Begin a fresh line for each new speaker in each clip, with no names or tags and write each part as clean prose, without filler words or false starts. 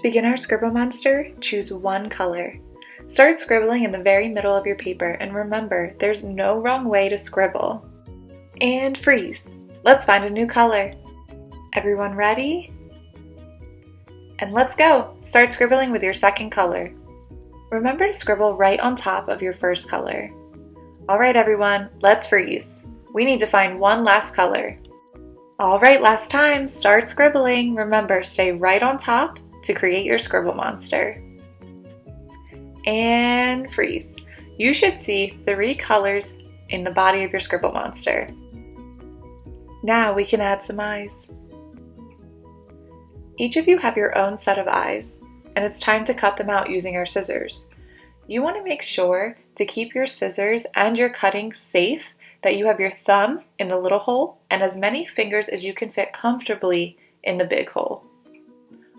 To begin our Scribble Monster, choose one color. Start scribbling in the very middle of your paper, and remember, there's no wrong way to scribble. And freeze. Let's find a new color. Everyone ready? And let's go! Start scribbling with your second color. Remember to scribble right on top of your first color. Alright everyone, let's freeze. We need to find one last color. Alright, last time, start scribbling. Remember, stay right on top to create your Scribble Monster. And freeze. You should see 3 colors in the body of your Scribble Monster. Now we can add some eyes. Each of you have your own set of eyes, and it's time to cut them out using our scissors. You want to make sure to keep your scissors and your cutting safe, that you have your thumb in the little hole and as many fingers as you can fit comfortably in the big hole.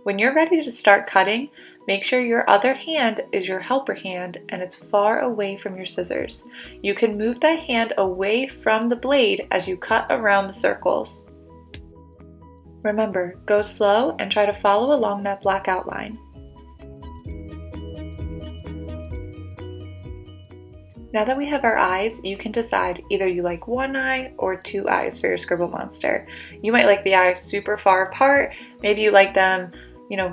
When you're ready to start cutting, make sure your other hand is your helper hand and it's far away from your scissors. You can move that hand away from the blade as you cut around the circles. Remember, go slow and try to follow along that black outline. Now that we have our eyes, you can decide either you like 1 eye or 2 eyes for your Scribble Monster. You might like the eyes super far apart, maybe you like them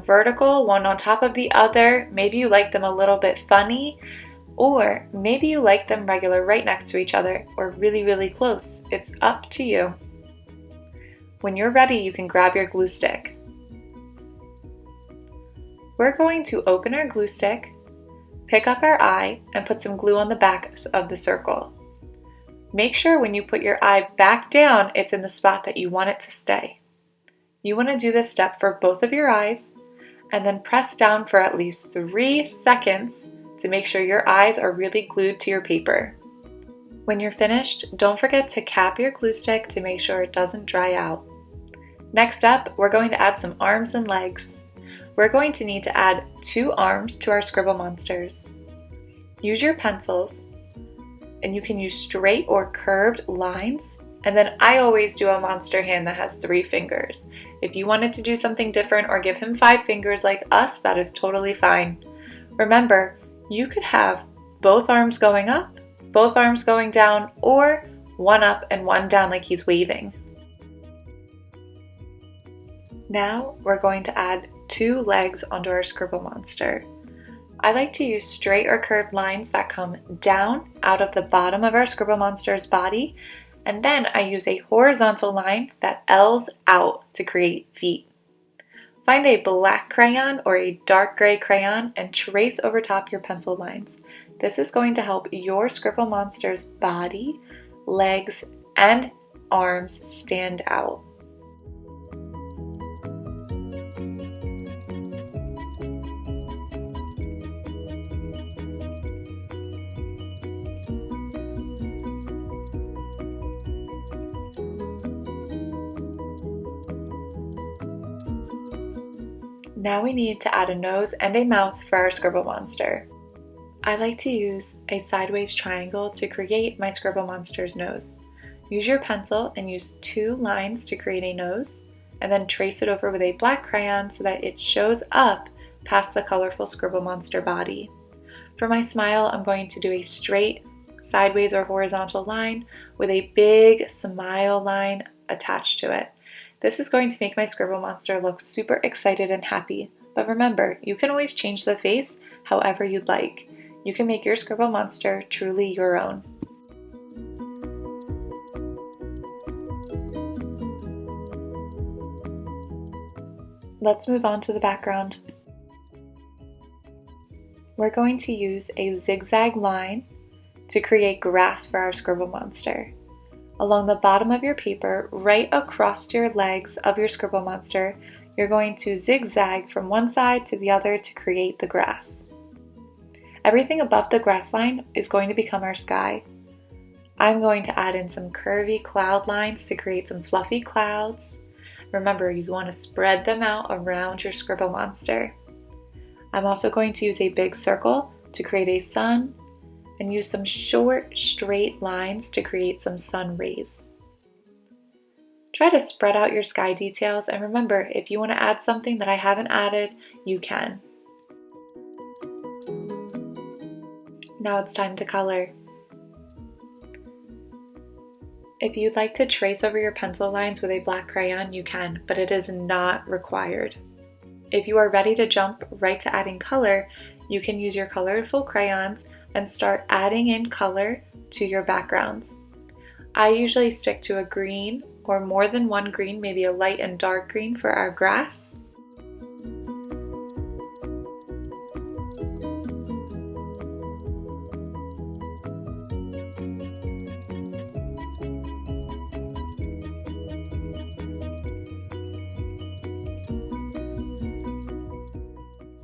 vertical, one on top of the other, maybe you like them a little bit funny, or maybe you like them regular right next to each other or really, really close. It's up to you. When you're ready, you can grab your glue stick. We're going to open our glue stick, pick up our eye, and put some glue on the back of the circle. Make sure when you put your eye back down, it's in the spot that you want it to stay. You want to do this step for both of your eyes, and then press down for at least 3 seconds to make sure your eyes are really glued to your paper. When you're finished, don't forget to cap your glue stick to make sure it doesn't dry out. Next up, we're going to add some arms and legs. We're going to need to add 2 arms to our Scribble Monsters. Use your pencils, and you can use straight or curved lines, and then I always do a monster hand that has 3 fingers. If you wanted to do something different or give him 5 fingers like us, that is totally fine. Remember, you could have both arms going up, both arms going down, or 1 up and 1 down like he's waving. Now we're going to add 2 legs onto our Scribble Monster. I like to use straight or curved lines that come down out of the bottom of our Scribble Monster's body, and then I use a horizontal line that L's out to create feet. Find a black crayon or a dark gray crayon and trace over top your pencil lines. This is going to help your Scribble Monster's body, legs, and arms stand out. Now we need to add a nose and a mouth for our Scribble Monster. I like to use a sideways triangle to create my Scribble Monster's nose. Use your pencil and use 2 lines to create a nose, and then trace it over with a black crayon so that it shows up past the colorful Scribble Monster body. For my smile, I'm going to do a straight sideways or horizontal line with a big smile line attached to it. This is going to make my Scribble Monster look super excited and happy. But remember, you can always change the face however you'd like. You can make your Scribble Monster truly your own. Let's move on to the background. We're going to use a zigzag line to create grass for our Scribble Monster. Along the bottom of your paper, right across your legs of your Scribble Monster, you're going to zigzag from one side to the other to create the grass. Everything above the grass line is going to become our sky. I'm going to add in some curvy cloud lines to create some fluffy clouds. Remember, you want to spread them out around your Scribble Monster. I'm also going to use a big circle to create a sun, and use some short, straight lines to create some sun rays. Try to spread out your sky details, and remember, if you want to add something that I haven't added, you can. Now it's time to color. If you'd like to trace over your pencil lines with a black crayon, you can, but it is not required. If you are ready to jump right to adding color, you can use your colorful crayons and start adding in color to your backgrounds. I usually stick to a green or more than one green, maybe a light and dark green for our grass.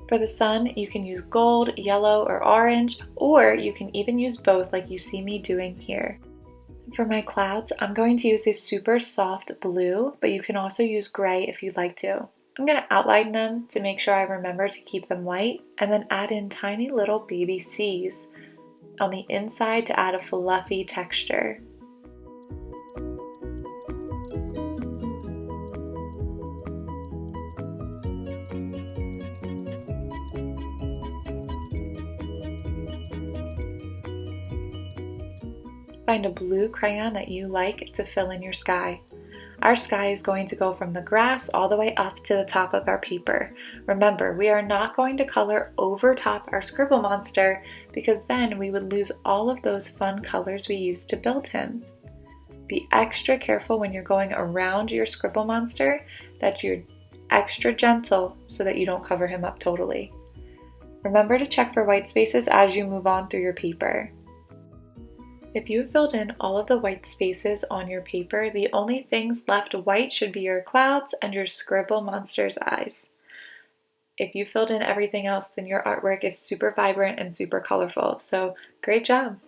For the sun, you can use gold, yellow, or orange, or you can even use both like you see me doing here. For my clouds, I'm going to use a super soft blue, but you can also use gray if you'd like to. I'm going to outline them to make sure I remember to keep them light, and then add in tiny little baby C's on the inside to add a fluffy texture. Find a blue crayon that you like to fill in your sky. Our sky is going to go from the grass all the way up to the top of our paper. Remember, we are not going to color over top our Scribble Monster because then we would lose all of those fun colors we used to build him. Be extra careful when you're going around your Scribble Monster that you're extra gentle so that you don't cover him up totally. Remember to check for white spaces as you move on through your paper. If you filled in all of the white spaces on your paper, the only things left white should be your clouds and your Scribble Monster's eyes. If you filled in everything else, then your artwork is super vibrant and super colorful, so great job!